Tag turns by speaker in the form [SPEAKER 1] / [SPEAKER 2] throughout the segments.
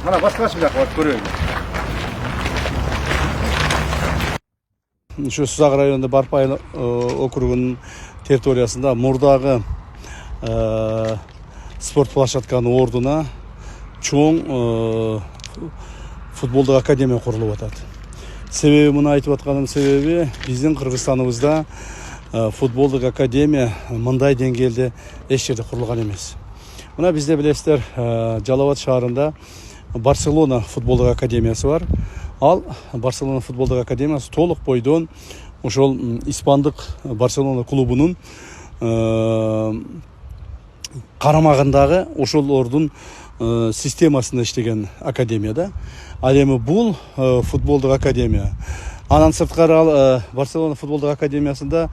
[SPEAKER 1] Mana башкачы жака барып көрөйүн. Şu Suzak rayonunda Barpay округунун территориясында мурдагы спорт площадканын ордуна чоң футболдук академия курулуп атат. Себеби муну айтып атканымдын себеби биздин Кыргызстаныбызда футболдук академия мындай деңгээлде эч жерде курулган эмес. Мына бизде билесиздер, Жалал Абад шаарында Барселона футболдук академиясы бар. Ал Барселона футболдук академиясы толук бойдон ошол испандык Барселона клубунун карамагындагы ошолордун системасында иштеген академияда. Ал эми бул футболдук академия. Анан сырткары ал Барселона футболдук академиясында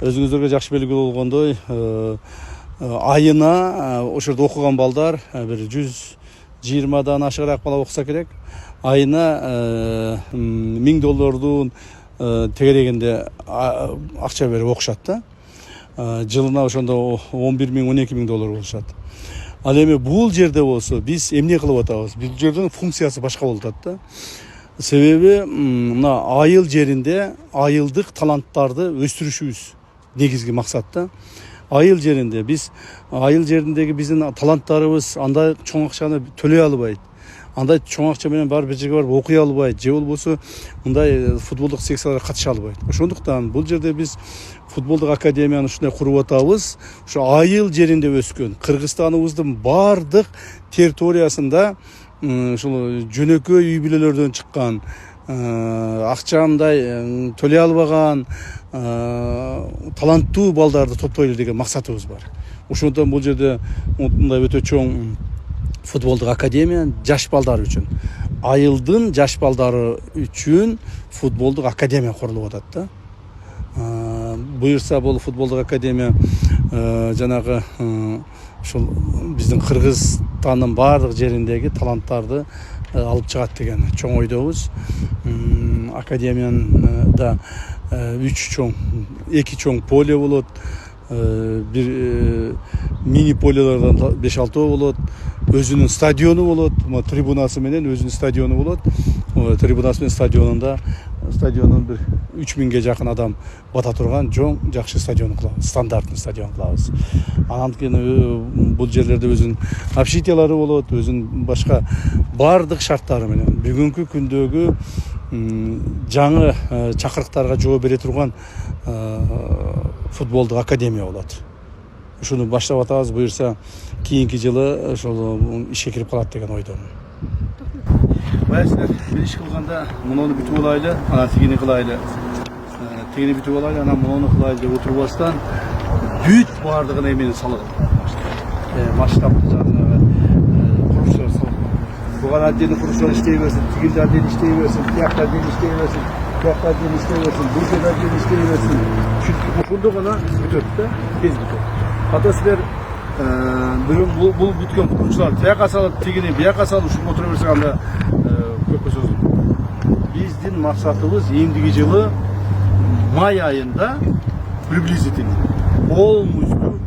[SPEAKER 1] өзүңүздөргө жакшы белгилүү болгондой айына ошол жерде окуган балдар бир 120дан ашыгыраак бала окуса керек. Айына $1000 тегерегинде акча берип окушат да. Жылына ошондо $11,000-12,000 болушат. Ал эми бул жерде болсо биз эмне кылып атабыз? Бул жердин функциясы башка болуп атат да. Себеби мына айыл жеринде айылдык таланттарды өстүрүшүбүз негизги максат да. Айыл жеринде биз айыл жериндеги биздин таланттарыбыз андай чоң акчаны төлөй албайт. Андай чоң акча менен бар бир жерге барып окуй албайт, же болбосо мындай футболдук секцияларга катыша албайт. Ошондуктан бул жерде биз футболдук академияны ушундай куруп атабыз. Ошо айыл жеринде өскөн Кыргызстаныбыздын бардык территориясында ушул жөнөкөй үй бүлөлөрдөн чыккан, акча мындай төлөй албаган таланттуу балдарды топтойлу деген максатыбыз бар. Ошондон бул жерде мындай өтө чоң футболдук академия жаш балдар үчүн, айылдын жаш балдары үчүн футболдук академия курулуп атат да. Буюрса бул футболдук академия жанагы ушул биздин Кыргызстандын бардык жериндеги таланттарды алып чыгат деген чоң ойдобуз. Академиянда 2 чоң поле болот, бир мини полелерден 5-6 болот, өзүнүн стадиону болот, трибунасы менен өзүнүн стадиону болот. Трибунасы менен стадионун бир 3000ге жакын адам бата турган чоң жакшы стадион кылабыз, стандарттуу стадион кылабыз. Анан кийин бул жерлерде өзүнүн общежитиялары болот, өзүнүн башка бардык шарттары менен бүгүнкү күндөгү жаңы чакырыктарга жооп бере турган футболдук академия болот. Ушуну баштап атабыз, буюрса кийинки жылы ошол ишке кирип калат деген ойдомун. Баясыздар, бир иш кылганда муну бүтүп алайлы, анан тигини кылайлы. Тигини бүтүп алайлы, анан муну кылайлы деп отурбастан бүт бардыгына эмени салып. Масштабты жанагы курушчулар салып. Буга отдельный курушчулар иштей берсин, тигинде отдельный иштей берсин, тиякта отдельный иштей берсин, тиякта отдельный иштей берсин, бул жерде отдельный иштей берсин. Ушунда гана бүтөт да, тез бүтөт. Ата силер бул бүткөн курушчулар тияка салып, тигини бияка салып ушуга отура берсек анда көпкө созулат. Биздин максатыбыз эмдиги жылы май айында приблизительно полностью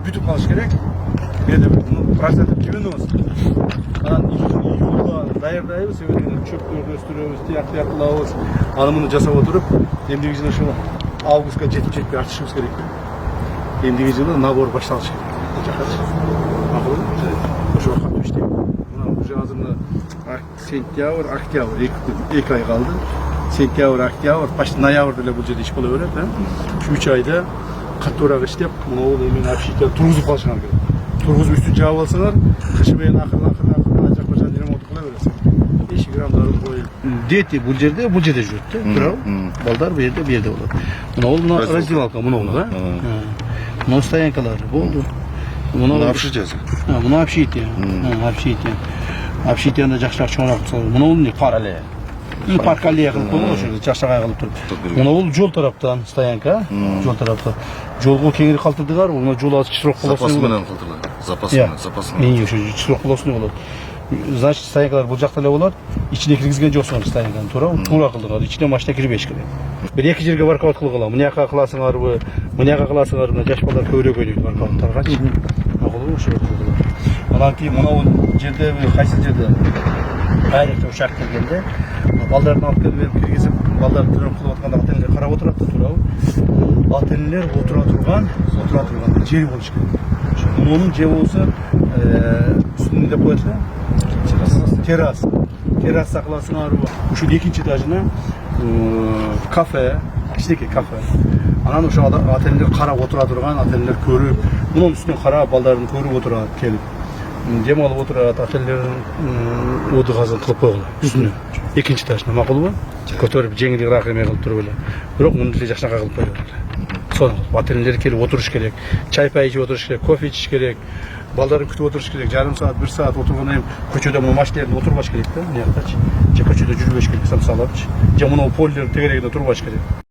[SPEAKER 1] бүтүп калыш керек. Процент 90. Анан июлга даярдайбыз, чөптөрдү өстүрөбүз, тияк кылабыз. Аны муну жасап отуруп, эмдиги жылы ошо августка жетип артышыбыз керек. Эмдиги жылы набор башталыш керек. Макулбу? Ошо кантип иштейм. Мына уже азыр сентябрь, октябрь 2 ай калды. Сентябрь, октябрь, почти ноябрь эле бул жерде иш боло берет, 3 айда каттуураак иштеп, мына бул эмен общежитие тургузуп калышыңар керек. Тургузуп үстүн жаап алсаңар, кышы менен акырын жакка жан ремонт кыла бересиң. Эшик рамдарын коюп. Дети бул жерде жүрөт да, туурабы? Балдар бу жерде болот. Мына раздевалка, мына да. Мына стоянкалар болду. Мына общежитие. Мына общежитие. Общежитияны жакшыраак чоңураак кылсак, мына эмне параллель. Парк аллея кылып койгон, ошо жакшыраак кылып туруп. Мына бул жол тараптан стоянка, жол тараптан. Жолго кеңири калтырдыңар, мына жол азыр кичироок болосун.
[SPEAKER 2] Запас менен калтырдыңар. Запас менен.
[SPEAKER 1] Ошо кичироок болосун болот. Значит, стоянкалар бул жакта эле болот. Ичине киргизген жоксуңар стоянканы, туура кылдыңар. Ичине машина кирбеш керек. Бир 2 жерге баркабат кылгыла. Мына жака кыласыңарбы, мына жака кыласыңарбы, жаш балдар көбүрөөк ойнойт баркабаттаргачы. Макулбу, ошо кылгыла. Анан кийин мынау жерде кайсы жерде айрыкча учак келгенде балдарын алып келип киргизип балдар тренировка кылып атканда ата энелер карап отурат да туурабы. Ата энелер отура турган жер болуш керек. Мунун же болсо үстүнө деп коет эле терраса кыласыңарбы. Ушул экинчи этажына кафе, кичинекей кафе. Анан ошо ата энелер карап отура турган, ата энелер көрүп, мунун үстүнө карап балдарын көрүп отурат келип. Дем алып отурат, ата энелердин удугазын кылып койгула үстүнө. Экинчи этажына макулбу? Көтөрүп жеңилирээк эме кылып туруп эле. Бирок муну деле жакшынакай кылып койгула. Сону ата энелер келип отуруш керек. Чай-пай ичип отуруш керек, кофе ичиш керек. Балдарын күтүп отуруш керек. Жарым саат, 1 саат отургандан кийин көчөдө мына машиналерде отурбаш керек да, мына жактачы. Же көчөдө жүрбөш керек, мисалычы. Же мына полдердин тегерегинде турбаш керек.